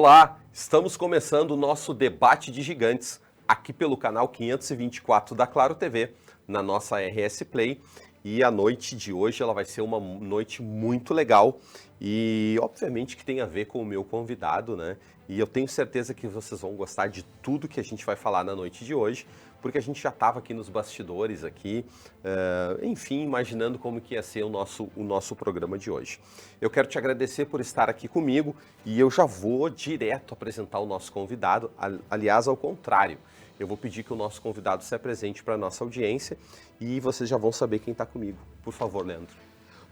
Olá, estamos começando o nosso debate de gigantes aqui pelo canal 524 da Claro TV, na nossa RS Play. E a noite de hoje ela vai ser uma noite muito legal e obviamente que tem a ver com o meu convidado, né? E eu tenho certeza que vocês vão gostar de tudo que a gente vai falar na noite de hoje, porque a gente já estava aqui nos bastidores aqui, enfim, imaginando como que ia ser o nosso programa de hoje. Eu quero te agradecer por estar aqui comigo e eu já vou direto apresentar o nosso convidado, aliás, ao contrário. Eu vou pedir que o nosso convidado se apresente para a nossa audiência e vocês já vão saber quem está comigo. Por favor, Leandro.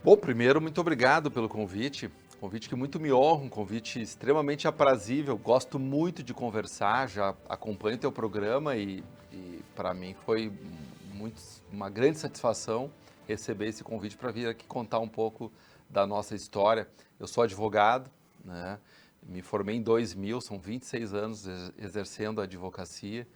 Bom, primeiro, muito obrigado pelo convite. Convite que muito me honra, um convite extremamente aprazível. Gosto muito de conversar, já acompanho teu programa e para mim foi uma grande satisfação receber esse convite para vir aqui contar um pouco da nossa história. Eu sou advogado, né? Me formei em 2000, são 26 anos exercendo a advocacia.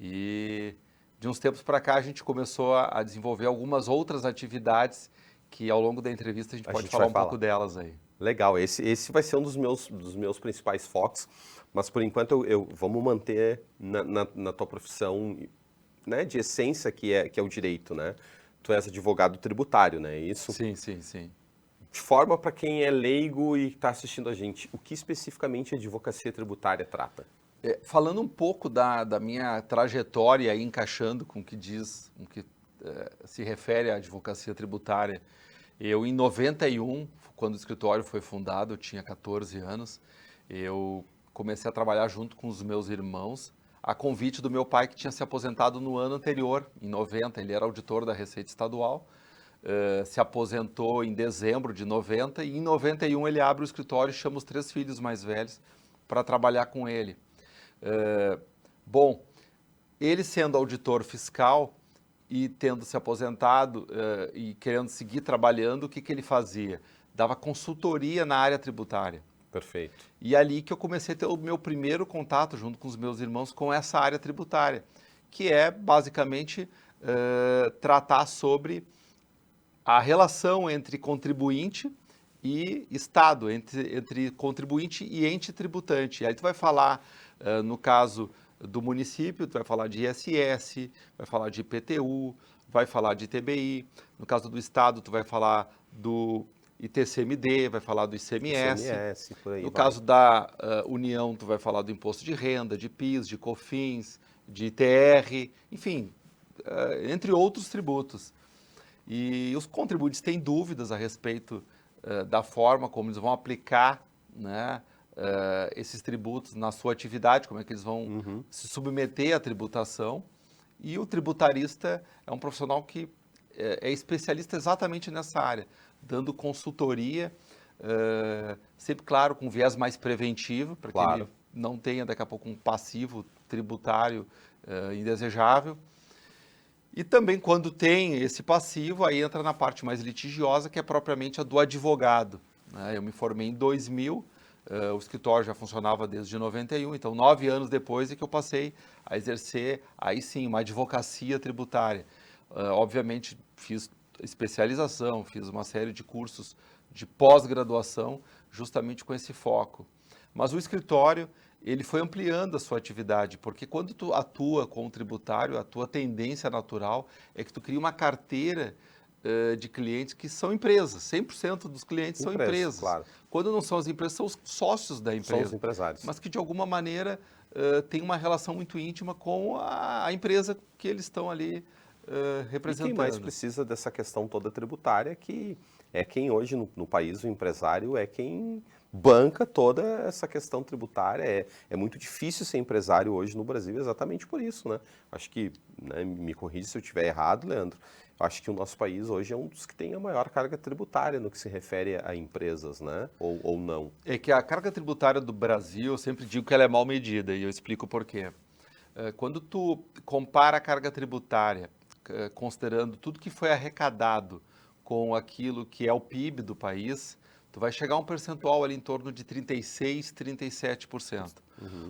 E de uns tempos para cá a gente começou a desenvolver algumas outras atividades que ao longo da entrevista a gente pode falar um pouco delas aí. Legal, esse vai ser um dos meus principais focos, mas por enquanto vamos manter na tua profissão, né, de essência que é o direito, né? Tu és advogado tributário, né? Isso? Sim, sim, sim. De forma para quem é leigo e está assistindo a gente, o que especificamente a advocacia tributária trata? Falando um pouco da minha trajetória e encaixando com o que diz, com o que se refere à advocacia tributária, eu em 91, quando o escritório foi fundado, eu tinha 14 anos, eu comecei a trabalhar junto com os meus irmãos, a convite do meu pai que tinha se aposentado no ano anterior, em 90, ele era auditor da Receita Estadual, se aposentou em dezembro de 90 e em 91 ele abre o escritório e chama os 3 filhos mais velhos para trabalhar com ele. Bom, ele sendo auditor fiscal e tendo se aposentado e querendo seguir trabalhando, o que ele fazia? Dava consultoria na área tributária. Perfeito. E ali que eu comecei a ter o meu primeiro contato, junto com os meus irmãos, com essa área tributária, que é basicamente tratar sobre a relação entre contribuinte e Estado, entre contribuinte e ente tributante. Aí tu vai falar, no caso do município, tu vai falar de ISS, vai falar de IPTU, vai falar de ITBI. No caso do Estado, tu vai falar do ITCMD, vai falar do ICMS. Por aí no caso da União, tu vai falar do Imposto de Renda, de PIS, de COFINS, de ITR, enfim, entre outros tributos. E os contribuintes têm dúvidas a respeito da forma como eles vão aplicar, né, esses tributos na sua atividade, como é que eles vão se submeter à tributação. E o tributarista é um profissional que é especialista exatamente nessa área, dando consultoria, sempre, claro, com viés mais preventivo, para que ele não tenha daqui a pouco um passivo tributário indesejável. E também, quando tem esse passivo, aí entra na parte mais litigiosa, que é propriamente a do advogado, né? Eu me formei em 2000, o escritório já funcionava desde 91, então 9 anos depois é que eu passei a exercer, aí sim, uma advocacia tributária. Obviamente, fiz especialização, fiz uma série de cursos de pós-graduação, justamente com esse foco. Mas o escritório, ele foi ampliando a sua atividade, porque quando tu atua com o tributário, a tua tendência natural é que tu cria uma carteira de clientes que são empresas. 100% dos clientes são empresas. Claro. Quando não são as empresas, são os sócios da empresa. São os empresários. Mas que, de alguma maneira, tem uma relação muito íntima com a empresa que eles estão ali representando. E quem mais precisa dessa questão toda tributária, que é quem hoje no país, o empresário, é quem banca toda essa questão tributária. É muito difícil ser empresário hoje no Brasil exatamente por isso, né? Acho que, né, me corrija se eu estiver errado, Leandro, acho que o nosso país hoje é um dos que tem a maior carga tributária no que se refere a empresas, né? Ou não. É que a carga tributária do Brasil, eu sempre digo que ela é mal medida, e eu explico por quê. Quando tu compara a carga tributária, considerando tudo que foi arrecadado com aquilo que é o PIB do país, tu vai chegar a um percentual ali em torno de 36%, 37%.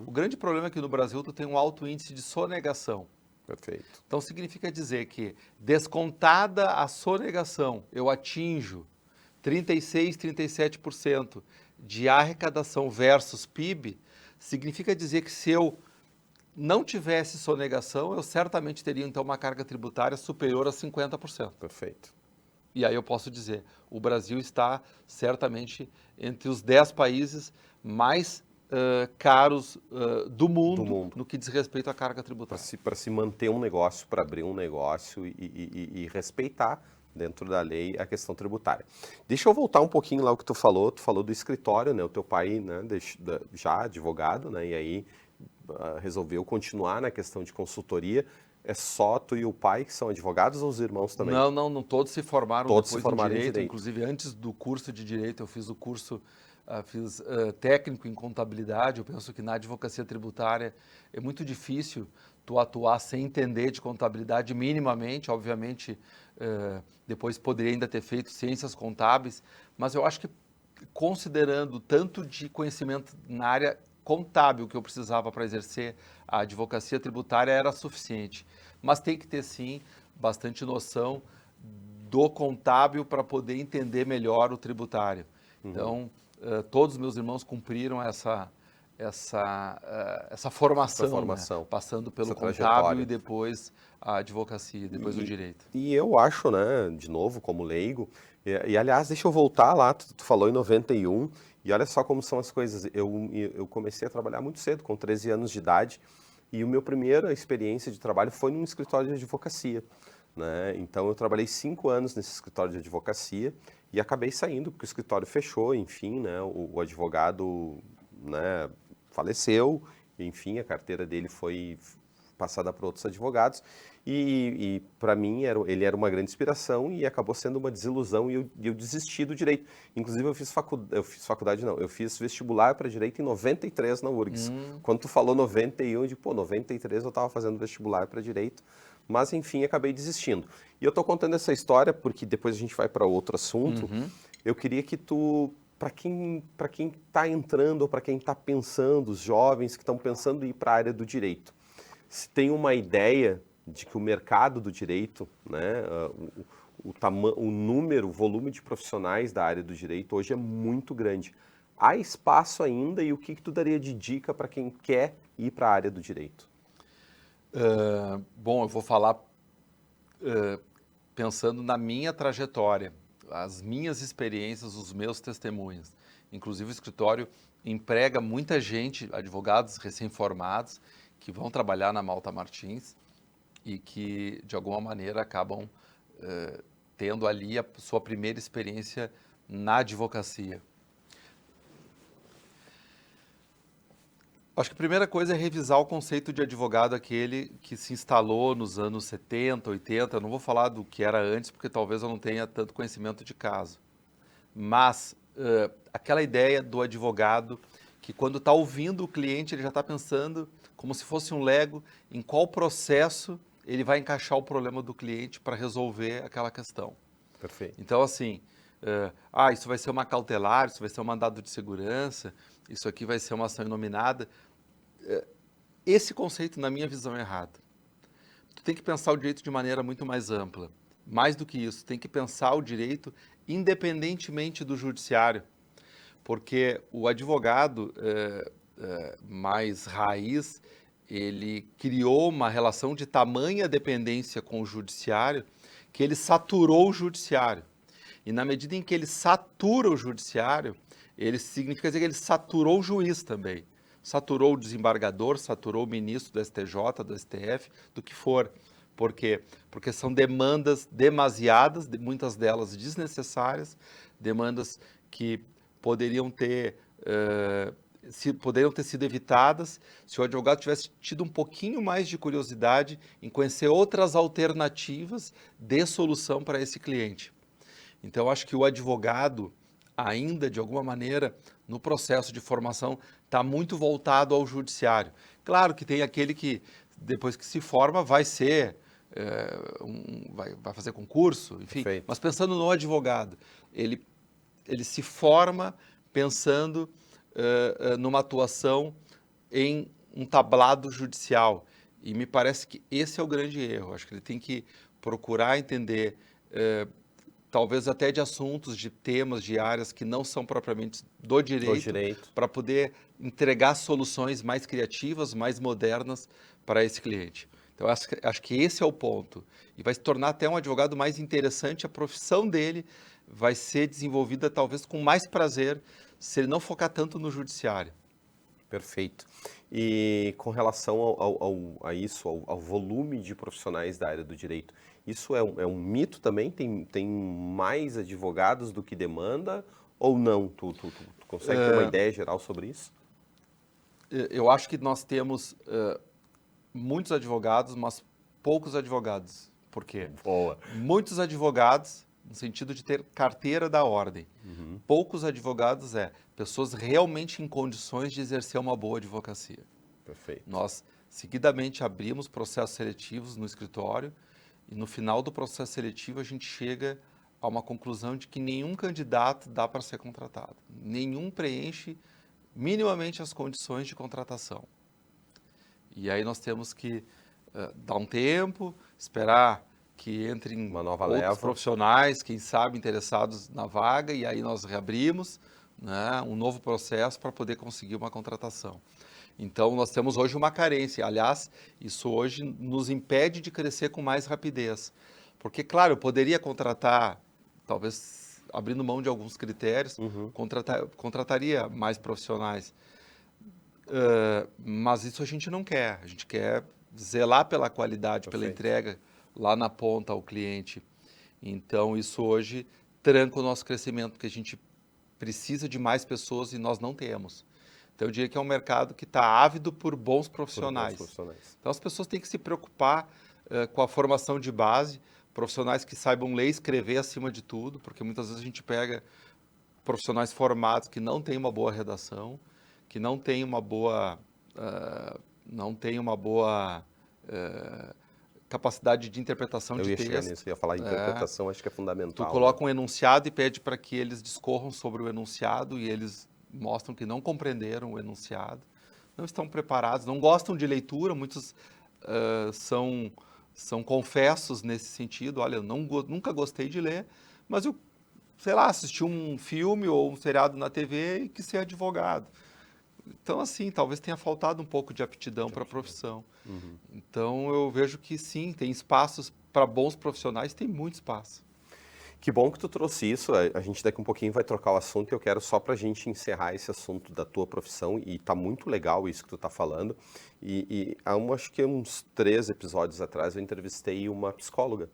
O grande problema é que no Brasil tu tem um alto índice de sonegação. Perfeito. Então significa dizer que, descontada a sonegação, eu atinjo 36%, 37% de arrecadação versus PIB, significa dizer que se eu não tivesse sonegação, eu certamente teria então uma carga tributária superior a 50%. Perfeito. E aí eu posso dizer, o Brasil está certamente entre os 10 países mais caros do mundo no que diz respeito à carga tributária. Para se manter um negócio, para abrir um negócio e respeitar dentro da lei a questão tributária. Deixa eu voltar um pouquinho lá o que tu falou do escritório, né? O teu pai, né, já advogado, né, e aí resolveu continuar na questão de consultoria. É só tu e o pai que são advogados ou os irmãos também? Não, todos se formaram todos depois se formaram em direito. em Inclusive, antes do curso de Direito, eu fiz o curso, fiz técnico em contabilidade. Eu penso que na advocacia tributária é muito difícil tu atuar sem entender de contabilidade minimamente. Obviamente, depois poderia ainda ter feito ciências contábeis, mas eu acho que considerando tanto de conhecimento na área contábil que eu precisava para exercer a advocacia tributária era suficiente. Mas tem que ter, sim, bastante noção do contábil para poder entender melhor o tributário. Então, todos os meus irmãos cumpriram essa formação, né? Passando pelo contábil e depois a advocacia, depois o direito. E eu acho, né, de novo, como leigo, e aliás, deixa eu voltar lá, tu falou em 91, e olha só como são as coisas. Eu comecei a trabalhar muito cedo, com 13 anos de idade, e a minha primeira experiência de trabalho foi num escritório de advocacia, né? Então eu trabalhei 5 anos nesse escritório de advocacia e acabei saindo porque o escritório fechou, enfim, né? O advogado, né, faleceu, enfim, a carteira dele foi passada para outros advogados e para mim ele era uma grande inspiração e acabou sendo uma desilusão e eu desisti do direito. Inclusive eu fiz vestibular para direito em 93 na URGS. Quando tu falou 91, eu digo, 93 eu estava fazendo vestibular para direito, mas enfim, acabei desistindo. E eu estou contando essa história porque depois a gente vai para outro assunto. Eu queria que tu, para quem está entrando ou para quem está pensando, os jovens que estão pensando em ir para a área do direito, se tem uma ideia de que o mercado do direito, né, o volume de profissionais da área do direito hoje é muito grande. Há espaço ainda e o que tu daria de dica para quem quer ir para a área do direito? Bom, eu vou falar pensando na minha trajetória, as minhas experiências, os meus testemunhos. Inclusive o escritório emprega muita gente, advogados recém-formados, que vão trabalhar na Malta Martins e que, de alguma maneira, acabam tendo ali a sua primeira experiência na advocacia. Acho que a primeira coisa é revisar o conceito de advogado, aquele que se instalou nos anos 70, 80. Eu não vou falar do que era antes, porque talvez eu não tenha tanto conhecimento de caso. Mas aquela ideia do advogado que, quando está ouvindo o cliente, ele já está pensando como se fosse um Lego, em qual processo ele vai encaixar o problema do cliente para resolver aquela questão. Perfeito. Então, assim, isso vai ser uma cautelar, isso vai ser um mandado de segurança, isso aqui vai ser uma ação inominada. Esse conceito, na minha visão, é errado. Tu tem que pensar o direito de maneira muito mais ampla. Mais do que isso, tem que pensar o direito independentemente do judiciário, porque o advogado mais raiz, ele criou uma relação de tamanha dependência com o judiciário que ele saturou o judiciário. E na medida em que ele satura o judiciário, ele significa dizer que ele saturou o juiz também. Saturou o desembargador, saturou o ministro do STJ, do STF, do que for. Por quê? Porque são demandas demasiadas, muitas delas desnecessárias, demandas que poderiam ter sido evitadas se o advogado tivesse tido um pouquinho mais de curiosidade em conhecer outras alternativas de solução para esse cliente. Então, acho que o advogado, ainda de alguma maneira, no processo de formação, está muito voltado ao judiciário. Claro que tem aquele que, depois que se forma, vai ser, vai fazer concurso, enfim. Perfeito. Mas pensando no advogado, ele se forma pensando numa atuação em um tablado judicial. E me parece que esse é o grande erro. Acho que ele tem que procurar entender talvez até de assuntos, de temas, de áreas que não são propriamente do direito, para poder entregar soluções mais criativas, mais modernas para esse cliente. Então, acho que esse é o ponto. E vai se tornar até um advogado mais interessante, a profissão dele vai ser desenvolvida talvez com mais prazer, se ele não focar tanto no judiciário. Perfeito. E com relação ao volume de profissionais da área do direito, isso é um mito também? Tem mais advogados do que demanda ou não? Tu consegue ter uma ideia geral sobre isso? Eu acho que nós temos muitos advogados, mas poucos advogados. Por quê? Boa. Muitos advogados, no sentido de ter carteira da ordem. Poucos advogados pessoas realmente em condições de exercer uma boa advocacia. Perfeito. Nós, seguidamente, abrimos processos seletivos no escritório e no final do processo seletivo a gente chega a uma conclusão de que nenhum candidato dá para ser contratado. Nenhum preenche minimamente as condições de contratação. E aí nós temos que dar um tempo, esperar que entrem uma nova outros leva, profissionais, quem sabe, interessados na vaga, e aí nós reabrimos, né, um novo processo para poder conseguir uma contratação. Então, nós temos hoje uma carência. Aliás, isso hoje nos impede de crescer com mais rapidez. Porque, claro, eu poderia contratar, talvez abrindo mão de alguns critérios, contrataria mais profissionais. Mas isso a gente não quer. A gente quer zelar pela qualidade, pela entrega lá na ponta ao cliente. Então, isso hoje tranca o nosso crescimento, porque a gente precisa de mais pessoas e nós não temos. Então, eu diria que é um mercado que está ávido por bons profissionais. Então, as pessoas têm que se preocupar com a formação de base, profissionais que saibam ler e escrever acima de tudo, porque muitas vezes a gente pega profissionais formados que não têm uma boa redação, que não têm uma boa, capacidade de interpretação de texto. Eu ia falar interpretação, acho que é fundamental. Tu coloca um enunciado e pede para que eles discorram sobre o enunciado e eles mostram que não compreenderam o enunciado, não estão preparados, não gostam de leitura, muitos são confessos nesse sentido. Olha, eu nunca gostei de ler, mas eu, sei lá, assisti um filme ou um seriado na TV e quis ser advogado. Então, assim, talvez tenha faltado um pouco de aptidão para a profissão. Então, eu vejo que sim, tem espaços para bons profissionais, tem muito espaço. Que bom que tu trouxe isso. A gente daqui um pouquinho vai trocar o assunto e eu quero só para a gente encerrar esse assunto da tua profissão, e tá muito legal isso que tu tá falando. E acho que uns 3 episódios atrás eu entrevistei uma psicóloga,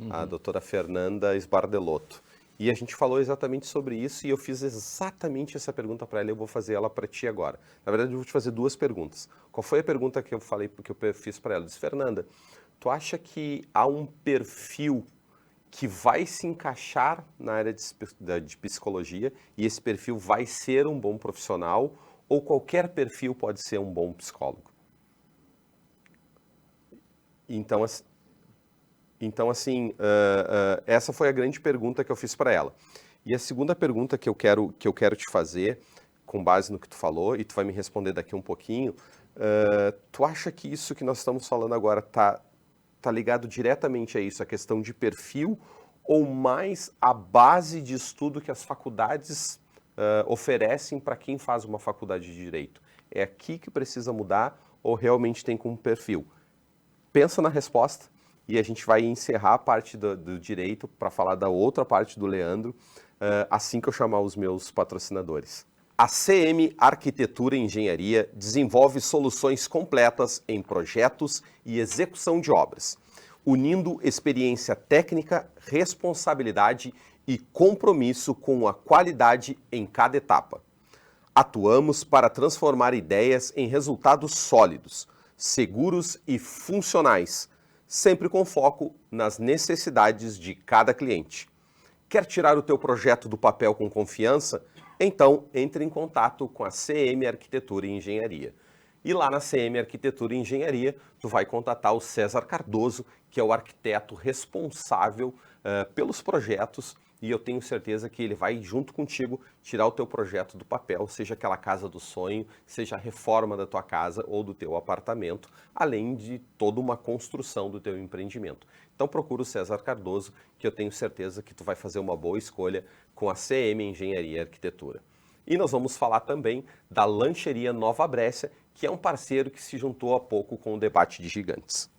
a doutora Fernanda Sbardelotto. E a gente falou exatamente sobre isso e eu fiz exatamente essa pergunta para ela e eu vou fazer ela para ti agora. Na verdade, eu vou te fazer 2 perguntas. Qual foi a pergunta que eu falei, que eu fiz para ela? Eu disse, Fernanda, tu acha que há um perfil que vai se encaixar na área de psicologia e esse perfil vai ser um bom profissional, ou qualquer perfil pode ser um bom psicólogo? Então, assim, essa foi a grande pergunta que eu fiz para ela. E a segunda pergunta que eu quero te fazer, com base no que tu falou, e tu vai me responder daqui um pouquinho, tu acha que isso que nós estamos falando agora tá ligado diretamente a isso, a questão de perfil, ou mais a base de estudo que as faculdades oferecem para quem faz uma faculdade de Direito? É aqui que precisa mudar ou realmente tem como perfil? Pensa na resposta e a gente vai encerrar a parte do Direito para falar da outra parte do Leandro, assim que eu chamar os meus patrocinadores. A CM Arquitetura e Engenharia desenvolve soluções completas em projetos e execução de obras, unindo experiência técnica, responsabilidade e compromisso com a qualidade em cada etapa. Atuamos para transformar ideias em resultados sólidos, seguros e funcionais, sempre com foco nas necessidades de cada cliente. Quer tirar o teu projeto do papel com confiança? Então, entre em contato com a CM Arquitetura e Engenharia. E lá na CM Arquitetura e Engenharia, tu vai contatar o César Cardoso, que é o arquiteto responsável pelos projetos e eu tenho certeza que ele vai, junto contigo, tirar o teu projeto do papel, seja aquela casa do sonho, seja a reforma da tua casa ou do teu apartamento, além de toda uma construção do teu empreendimento. Então procura o César Cardoso, que eu tenho certeza que tu vai fazer uma boa escolha com a CM Engenharia e Arquitetura. E nós vamos falar também da Lancheria Nova Brécia, que é um parceiro que se juntou há pouco com o Debate de Gigantes.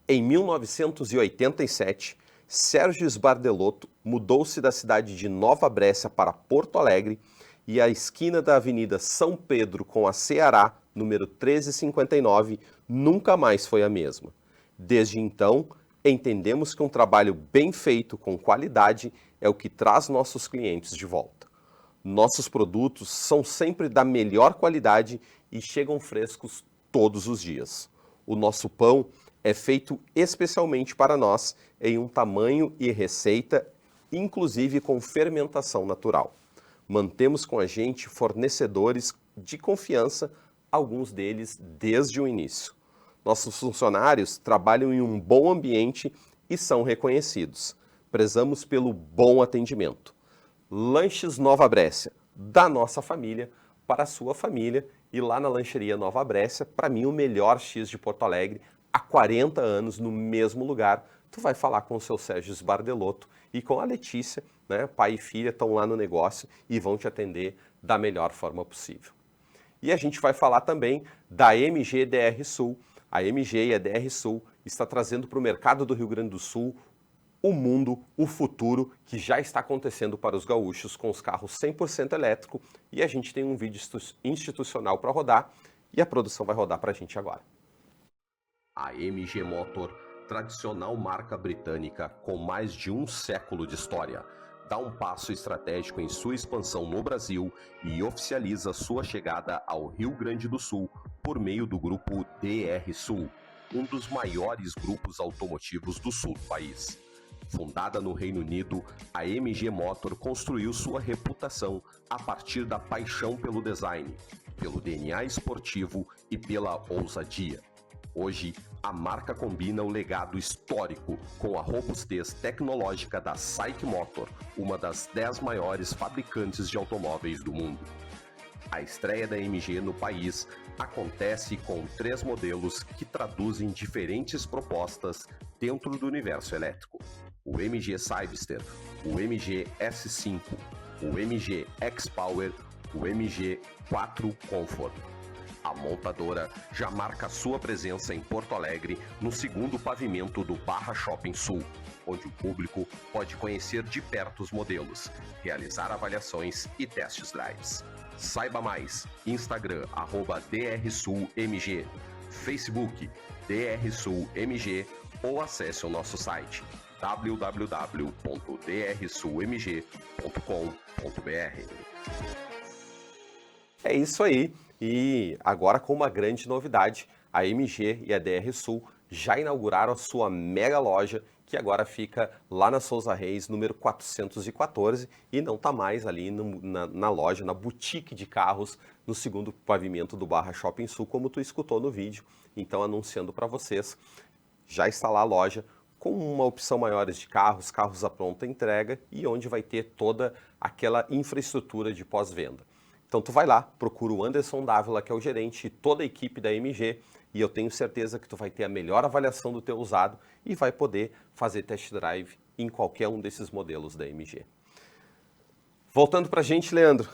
Em 1987, Sérgio Sbardelotto mudou-se da cidade de Nova Brécia para Porto Alegre e a esquina da Avenida São Pedro com a Ceará, número 1359, nunca mais foi a mesma. Desde então, entendemos que um trabalho bem feito com qualidade é o que traz nossos clientes de volta. Nossos produtos são sempre da melhor qualidade e chegam frescos todos os dias. O nosso pão é feito especialmente para nós em um tamanho e receita, inclusive com fermentação natural. Mantemos com a gente fornecedores de confiança, alguns deles desde o início. Nossos funcionários trabalham em um bom ambiente e são reconhecidos. Prezamos pelo bom atendimento. Lanches Nova Brécia, da nossa família para a sua família, e lá na Lancheria Nova Brécia, para mim o melhor X de Porto Alegre, há 40 anos no mesmo lugar. Tu vai falar com o seu Sérgio Sbardelotto e com a Letícia, né? Pai e filha estão lá no negócio e vão te atender da melhor forma possível. E a gente vai falar também da MG DR Sul. A MG e a DR Sul está trazendo para o mercado do Rio Grande do Sul o mundo, o futuro que já está acontecendo para os gaúchos com os carros 100% elétrico, e a gente tem um vídeo institucional para rodar e a produção vai rodar para a gente agora. A MG Motor, tradicional marca britânica com mais de um século de história, dá um passo estratégico em sua expansão no Brasil e oficializa sua chegada ao Rio Grande do Sul por meio do grupo DR Sul, um dos maiores grupos automotivos do sul do país. Fundada no Reino Unido, a MG Motor construiu sua reputação a partir da paixão pelo design, pelo DNA esportivo e pela ousadia. Hoje, a marca combina o legado histórico com a robustez tecnológica da SAIC Motor, uma das 10 maiores fabricantes de automóveis do mundo. A estreia da MG no país acontece com 3 modelos que traduzem diferentes propostas dentro do universo elétrico. O MG Cyberster, o MG S5, o MG X-Power, o MG 4 Comfort. A montadora já marca sua presença em Porto Alegre no segundo pavimento do Barra Shopping Sul, onde o público pode conhecer de perto os modelos, realizar avaliações e test drives. Saiba mais, Instagram, @DRSulMG, Facebook, DRSulMG ou acesse o nosso site www.drsulmg.com.br. É isso aí. E agora com uma grande novidade, a MG e a DR Sul já inauguraram a sua mega loja, que agora fica lá na Souza Reis, número 414, e não está mais ali na loja, na boutique de carros, no segundo pavimento do Barra Shopping Sul, como tu escutou no vídeo. Então, anunciando para vocês, já está lá a loja com uma opção maior de carros, carros à pronta entrega, e onde vai ter toda aquela infraestrutura de pós-venda. Então tu vai lá, procura o Anderson Dávila, que é o gerente, e toda a equipe da MG, e eu tenho certeza que tu vai ter a melhor avaliação do teu usado e vai poder fazer test drive em qualquer um desses modelos da MG. Voltando para a gente, Leandro,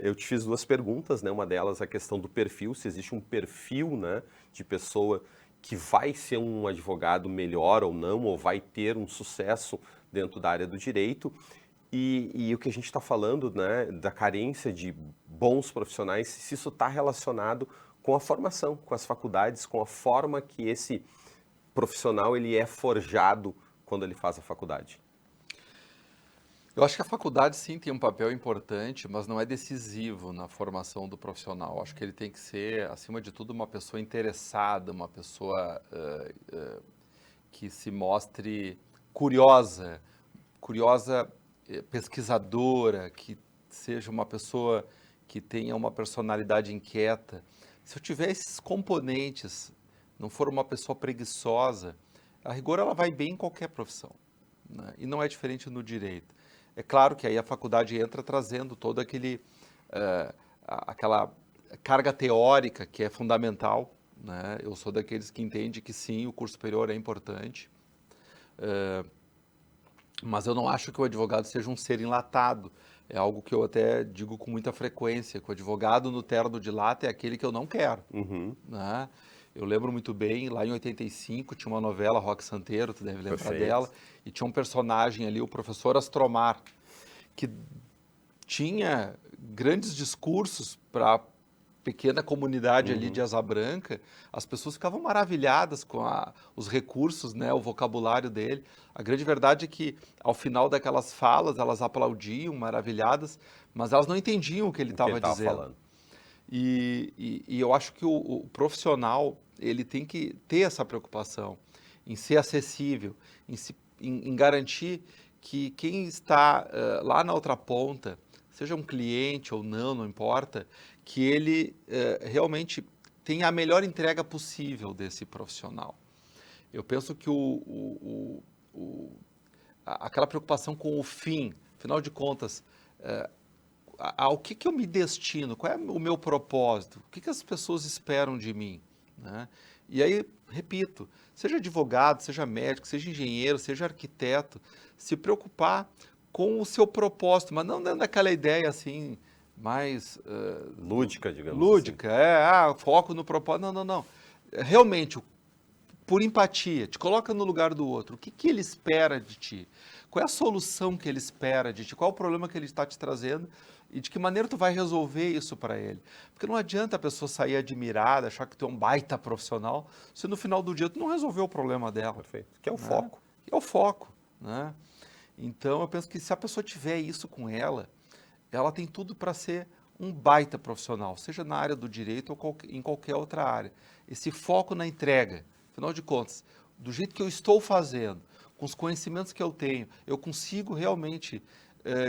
eu te fiz 2 perguntas, né? Uma delas a questão do perfil, se existe um perfil, né, de pessoa que vai ser um advogado melhor ou não, ou vai ter um sucesso dentro da área do direito. E o que a gente está falando, né, da carência de bons profissionais, se isso está relacionado com a formação, com as faculdades, com a forma que esse profissional ele é forjado quando ele faz a faculdade. Eu acho que a faculdade sim tem um papel importante, mas não é decisivo na formação do profissional. Acho que ele tem que ser, acima de tudo, uma pessoa interessada, uma pessoa que se mostre curiosa, pesquisadora, que seja uma pessoa que tenha uma personalidade inquieta. Se eu tiver esses componentes, não for uma pessoa preguiçosa, a rigor ela vai bem em qualquer profissão. né? E não é diferente no direito. É claro que aí a faculdade entra trazendo todo aquela carga teórica que é fundamental, né? Eu sou daqueles que entende que sim, o curso superior é importante, mas eu não acho que o advogado seja um ser enlatado. É algo que eu até digo com muita frequência, que o advogado no terno de lata é aquele que eu não quero, né? Eu lembro muito bem, lá em 85, tinha uma novela, Roque Santeiro, tu deve lembrar Perfeito. dela, e tinha um personagem ali, o professor Astromar, que tinha grandes discursos para a pequena comunidade ali de Asa Branca. As pessoas ficavam maravilhadas com os recursos, né, o vocabulário dele. A grande verdade é que, ao final daquelas falas, elas aplaudiam, maravilhadas, mas elas não entendiam o que ele estava dizendo. Falando. E eu acho que o profissional, ele tem que ter essa preocupação em ser acessível, em garantir que quem está lá na outra ponta, seja um cliente ou não, não importa, que ele realmente tenha a melhor entrega possível desse profissional. Eu penso que aquela preocupação com o fim, afinal de contas, ao que eu me destino, qual é o meu propósito, o que as pessoas esperam de mim, né? E aí, repito, seja advogado, seja médico, seja engenheiro, seja arquiteto, se preocupar com o seu propósito, mas não dando aquela ideia assim, mais... lúdica, digamos lúdica, foco no propósito, não, não, não. Realmente, por empatia, te coloca no lugar do outro, o que ele espera de ti? Qual é a solução que ele espera de ti? Qual é o problema que ele está te trazendo? E de que maneira tu vai resolver isso para ele? Porque não adianta a pessoa sair admirada, achar que tu é um baita profissional, se no final do dia tu não resolveu o problema dela. Perfeito. Que é o né? foco. Que é o foco, né? Então eu penso que se a pessoa tiver isso com ela tem tudo para ser um baita profissional, seja na área do direito ou em qualquer outra área. Esse foco na entrega, afinal de contas, do jeito que eu estou fazendo, com os conhecimentos que eu tenho, eu consigo realmente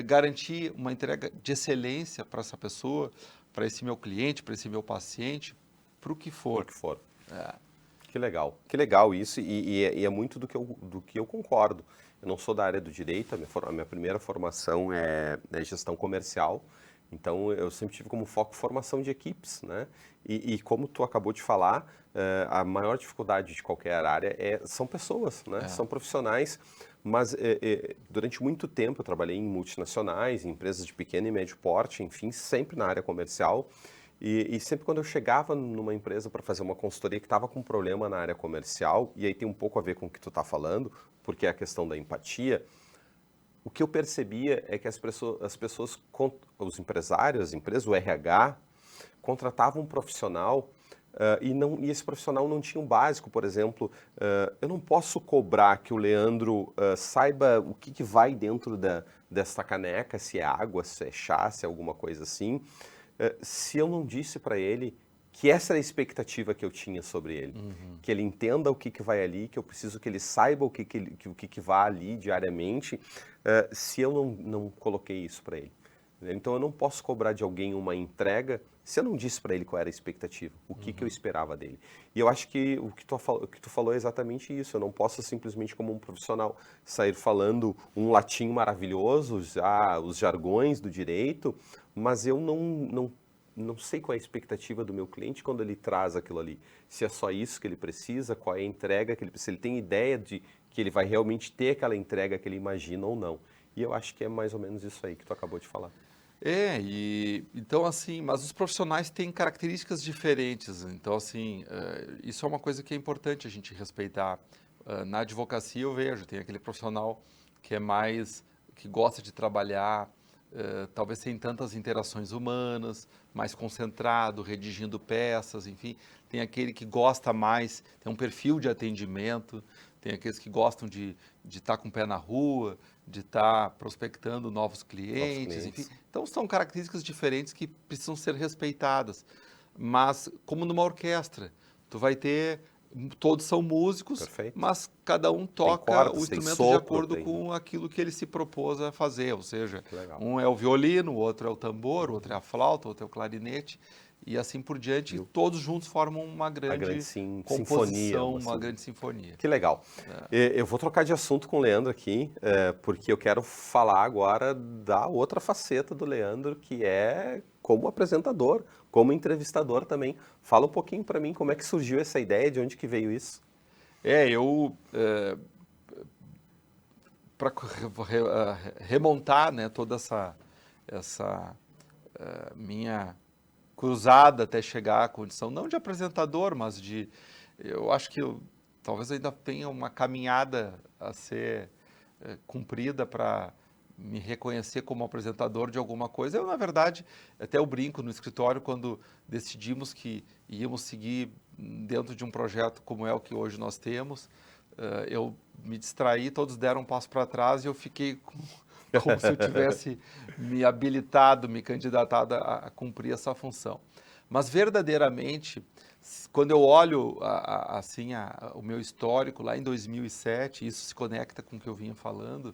garantir uma entrega de excelência para essa pessoa, para esse meu cliente, para esse meu paciente, para o que for. Por que for. Que legal isso, e é muito do que eu concordo. Eu não sou da área do direito, a minha primeira formação é gestão comercial, então eu sempre tive como foco formação de equipes, né? E como tu acabou de falar, a maior dificuldade de qualquer área são pessoas, né? São profissionais, mas durante muito tempo eu trabalhei em multinacionais, em empresas de pequeno e médio porte, enfim, sempre na área comercial. E sempre quando eu chegava numa empresa para fazer uma consultoria que estava com um problema na área comercial, e aí tem um pouco a ver com o que tu está falando, porque é a questão da empatia, o que eu percebia é que as pessoas, os empresários, as empresas, o RH, contratavam um profissional e esse profissional não tinha um básico, por exemplo, eu não posso cobrar que o Leandro saiba o que vai dentro desta caneca, se é água, se é chá, se é alguma coisa assim, se eu não disse para ele que essa era a expectativa que eu tinha sobre ele, que ele entenda o que vai ali, que eu preciso que ele saiba o que vai ali diariamente, se eu não coloquei isso para ele. Então eu não posso cobrar de alguém uma entrega se eu não disse para ele qual era a expectativa, o que eu esperava dele. E eu acho que o que tu falou é exatamente isso. Eu não posso simplesmente, como um profissional, sair falando um latim maravilhoso, os jargões do direito, mas eu não sei qual é a expectativa do meu cliente quando ele traz aquilo ali. Se é só isso que ele precisa, qual é a entrega que ele precisa, se ele tem ideia de que ele vai realmente ter aquela entrega que ele imagina ou não. E eu acho que é mais ou menos isso aí que tu acabou de falar. Então assim, mas os profissionais têm características diferentes, então assim, isso é uma coisa que é importante a gente respeitar. Na advocacia eu vejo, tem aquele profissional que que gosta de trabalhar, talvez sem tantas interações humanas, mais concentrado, redigindo peças, enfim. Tem aquele que gosta mais, tem um perfil de atendimento, tem aqueles que gostam de estar com o pé na rua, de estar prospectando novos clientes, enfim. Então, são características diferentes que precisam ser respeitadas. Mas, como numa orquestra, tu vai ter... Todos são músicos, Perfeito. mas cada um toca cordas, o instrumento sopro, de acordo com aquilo que ele se propôs a fazer. Ou seja, um é o violino, o outro é o tambor, o outro é a flauta, o outro é o clarinete. e assim por diante, e todos juntos formam uma grande sinfonia, uma grande sinfonia. Que legal. Eu vou trocar de assunto com o Leandro aqui, porque eu quero falar agora da outra faceta do Leandro, que é como apresentador, como entrevistador também. Fala um pouquinho para mim como é que surgiu essa ideia, de onde que veio isso? Para remontar, né, toda essa minha cruzada até chegar à condição, não de apresentador, mas eu acho que talvez ainda tenha uma caminhada a ser cumprida para me reconhecer como apresentador de alguma coisa. Eu, na verdade, até eu brinco no escritório quando decidimos que íamos seguir dentro de um projeto como é o que hoje nós temos, eu me distraí, todos deram um passo para trás e eu fiquei como se eu tivesse me habilitado, me candidatado a cumprir essa função. Mas verdadeiramente, quando eu olho o meu histórico lá em 2007, isso se conecta com o que eu vinha falando,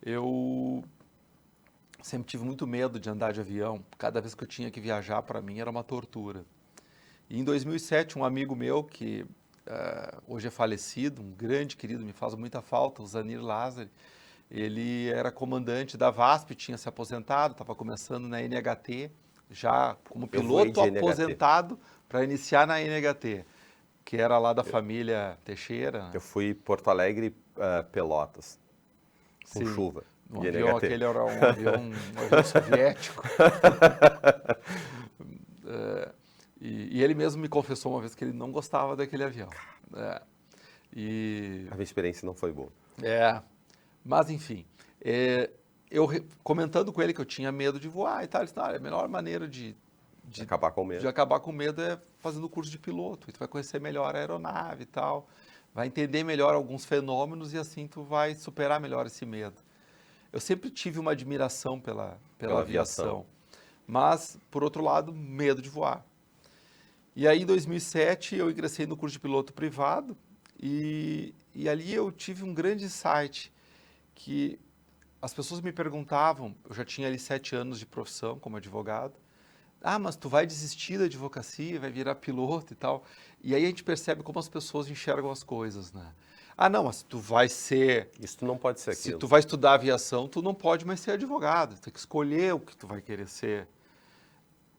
eu sempre tive muito medo de andar de avião. Cada vez que eu tinha que viajar, para mim era uma tortura. E em 2007, um amigo meu que hoje é falecido, um grande querido, me faz muita falta, o Zanir Lázari, ele era comandante da VASP, tinha se aposentado, estava começando na NHT, já como piloto aposentado para iniciar na NHT, que era lá da família Teixeira. Eu fui Porto Alegre, Pelotas, com chuva. Um avião, aquele era um avião soviético. E ele mesmo me confessou uma vez que ele não gostava daquele avião. A minha experiência não foi boa. Mas enfim, eu comentando com ele que eu tinha medo de voar e tal, ele disse, a melhor maneira de acabar com o medo. De acabar com o medo é fazendo o curso de piloto. E tu vai conhecer melhor a aeronave e tal, vai entender melhor alguns fenômenos e assim tu vai superar melhor esse medo. Eu sempre tive uma admiração pela aviação, mas, por outro lado, medo de voar. E aí, em 2007, eu ingressei no curso de piloto privado e ali eu tive um grande insight, que as pessoas me perguntavam, eu já tinha ali 7 anos de profissão como advogado, mas tu vai desistir da advocacia, vai virar piloto e tal. E aí a gente percebe como as pessoas enxergam as coisas, né? Não, mas tu vai ser... Isso não pode ser aquilo. Se tu vai estudar aviação, tu não pode mais ser advogado, tu tem que escolher o que tu vai querer ser.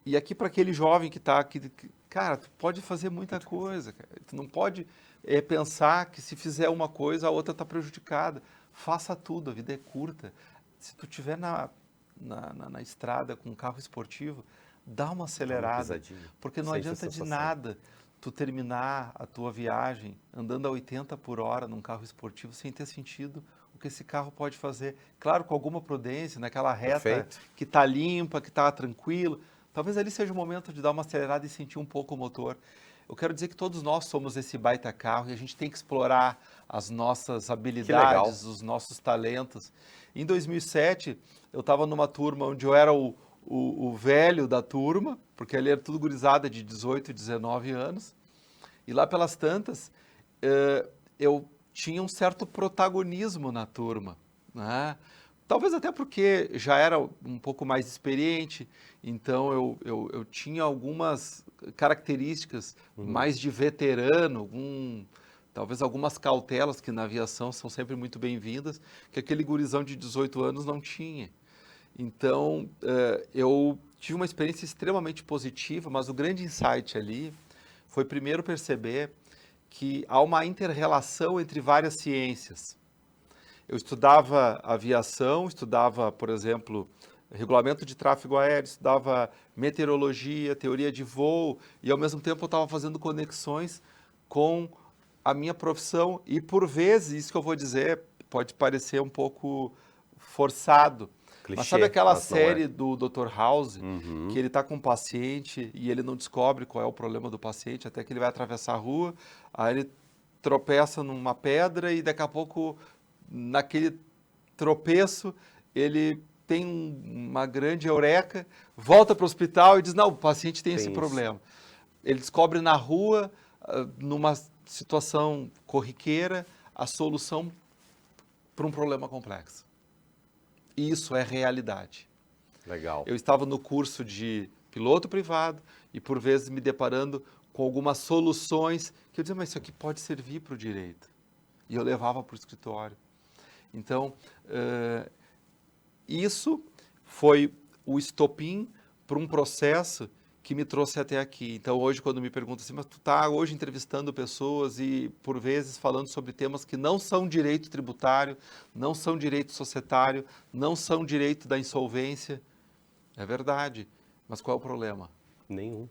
E aqui para aquele jovem que está aqui, cara, tu pode fazer muita coisa, cara. Tu não pode pensar que se fizer uma coisa, a outra está prejudicada. Faça tudo, a vida é curta. Se tu estiver na estrada com um carro esportivo, dá uma acelerada, porque não adianta de nada tu terminar a tua viagem andando a 80 por hora num carro esportivo sem ter sentido o que esse carro pode fazer. Claro, com alguma prudência, naquela reta que está limpa, que está tranquilo. Talvez ali seja o momento de dar uma acelerada e sentir um pouco o motor. Eu quero dizer que todos nós somos esse baita carro e a gente tem que explorar as nossas habilidades, os nossos talentos. Em 2007, eu estava numa turma onde eu era o velho da turma, porque ali era tudo gurizada de 18, 19 anos. E lá pelas tantas, eu tinha um certo protagonismo na turma, né? Talvez até porque já era um pouco mais experiente, então eu tinha algumas características mais de veterano, talvez algumas cautelas que na aviação são sempre muito bem-vindas, que aquele gurizão de 18 anos não tinha. Então, eu tive uma experiência extremamente positiva, mas o grande insight ali foi primeiro perceber que há uma inter-relação entre várias ciências. Eu estudava aviação, estudava, por exemplo, regulamento de tráfego aéreo, estudava meteorologia, teoria de voo, e ao mesmo tempo eu estava fazendo conexões com a minha profissão. E por vezes, isso que eu vou dizer pode parecer um pouco forçado, clichê, mas sabe aquela série do Dr. House, que ele está com um paciente e ele não descobre qual é o problema do paciente, até que ele vai atravessar a rua, aí ele tropeça numa pedra e daqui a pouco, naquele tropeço, ele tem uma grande eureka, volta para o hospital e diz, não, o paciente tem esse problema. Ele descobre na rua, numa situação corriqueira, a solução para um problema complexo. Isso é realidade. Legal. Eu estava no curso de piloto privado e, por vezes, me deparando com algumas soluções que eu dizia, mas isso aqui pode servir para o direito. E eu levava para o escritório. Então, isso foi o estopim para um processo que me trouxe até aqui. Então, hoje, quando me perguntam assim, mas tu está hoje entrevistando pessoas e, por vezes, falando sobre temas que não são direito tributário, não são direito societário, não são direito da insolvência. É verdade, mas qual é o problema? Nenhum.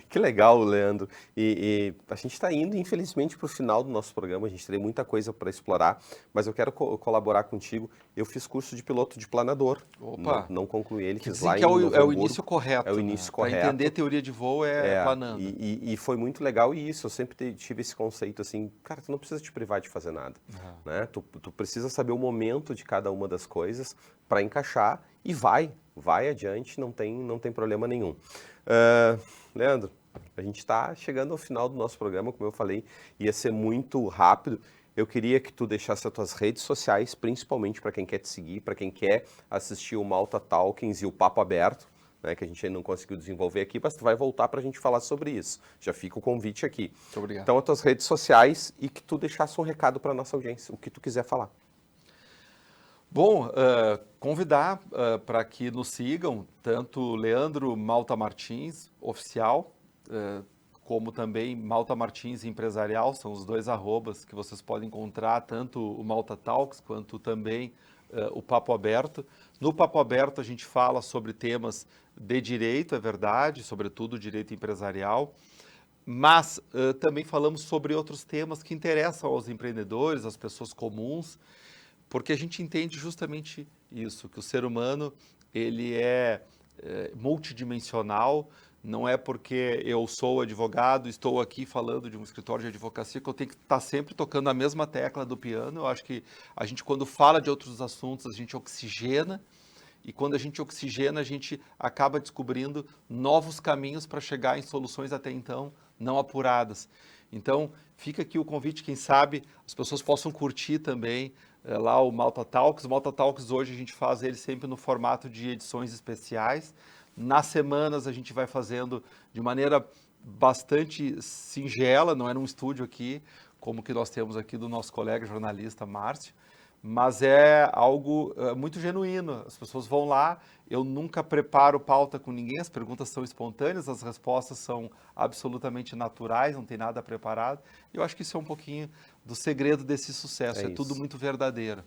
Que legal, Leandro. E a gente está indo, infelizmente, para o final do nosso programa. A gente tem muita coisa para explorar, mas eu quero colaborar contigo. Eu fiz curso de piloto de planador. Opa! Não concluí ele, Que fiz dizem lá que em é Novo o início correto. É o início Para correto. entender teoria de voo é planando. E foi muito legal isso. Eu sempre tive esse conceito assim, cara, tu não precisa te privar de fazer nada. Né? Tu precisa saber o momento de cada uma das coisas para encaixar e vai adiante, não tem problema nenhum. Leandro, a gente está chegando ao final do nosso programa, como eu falei, ia ser muito rápido. Eu queria que tu deixasse as tuas redes sociais, principalmente para quem quer te seguir, para quem quer assistir o Malta Talkings e o Papo Aberto, né, que a gente ainda não conseguiu desenvolver aqui, mas tu vai voltar para a gente falar sobre isso. Já fica o convite aqui. Muito obrigado. Então, as tuas redes sociais e que tu deixasse um recado para a nossa audiência, o que tu quiser falar. Bom, convidar para que nos sigam, tanto Leandro Malta Martins, oficial, como também Malta Martins Empresarial, são os dois arrobas que vocês podem encontrar, tanto o Malta Talks quanto também o Papo Aberto. No Papo Aberto a gente fala sobre temas de direito, é verdade, sobretudo direito empresarial, mas também falamos sobre outros temas que interessam aos empreendedores, às pessoas comuns, porque a gente entende justamente isso, que o ser humano ele é multidimensional. Não é porque eu sou advogado, estou aqui falando de um escritório de advocacia que eu tenho que estar sempre tocando a mesma tecla do piano. Eu acho que a gente, quando fala de outros assuntos, a gente oxigena, e quando a gente oxigena, a gente acaba descobrindo novos caminhos para chegar em soluções até então não apuradas. Então, fica aqui o convite, quem sabe as pessoas possam curtir também lá o Malta Talks. O Malta Talks hoje a gente faz ele sempre no formato de edições especiais. Nas semanas a gente vai fazendo de maneira bastante singela, não é num estúdio aqui, como que nós temos aqui do nosso colega jornalista Márcio, mas é algo muito genuíno. As pessoas vão lá, eu nunca preparo pauta com ninguém, as perguntas são espontâneas, as respostas são absolutamente naturais, não tem nada preparado. Eu acho que isso é um pouquinho do segredo desse sucesso, é tudo muito verdadeiro.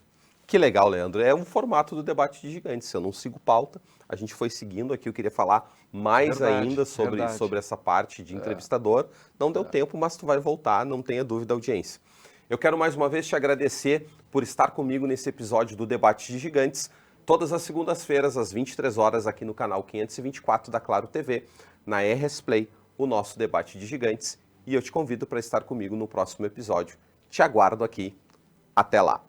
Que legal, Leandro. É um formato do debate de gigantes. Eu não sigo pauta, a gente foi seguindo aqui. Eu queria falar mais ainda sobre essa parte de entrevistador. Não deu tempo, mas tu vai voltar, não tenha dúvida, audiência. Eu quero mais uma vez te agradecer por estar comigo nesse episódio do Debate de Gigantes, todas as segundas-feiras, às 23 horas, aqui no canal 524 da Claro TV, na RS Play, o nosso Debate de Gigantes. E eu te convido para estar comigo no próximo episódio. Te aguardo aqui. Até lá.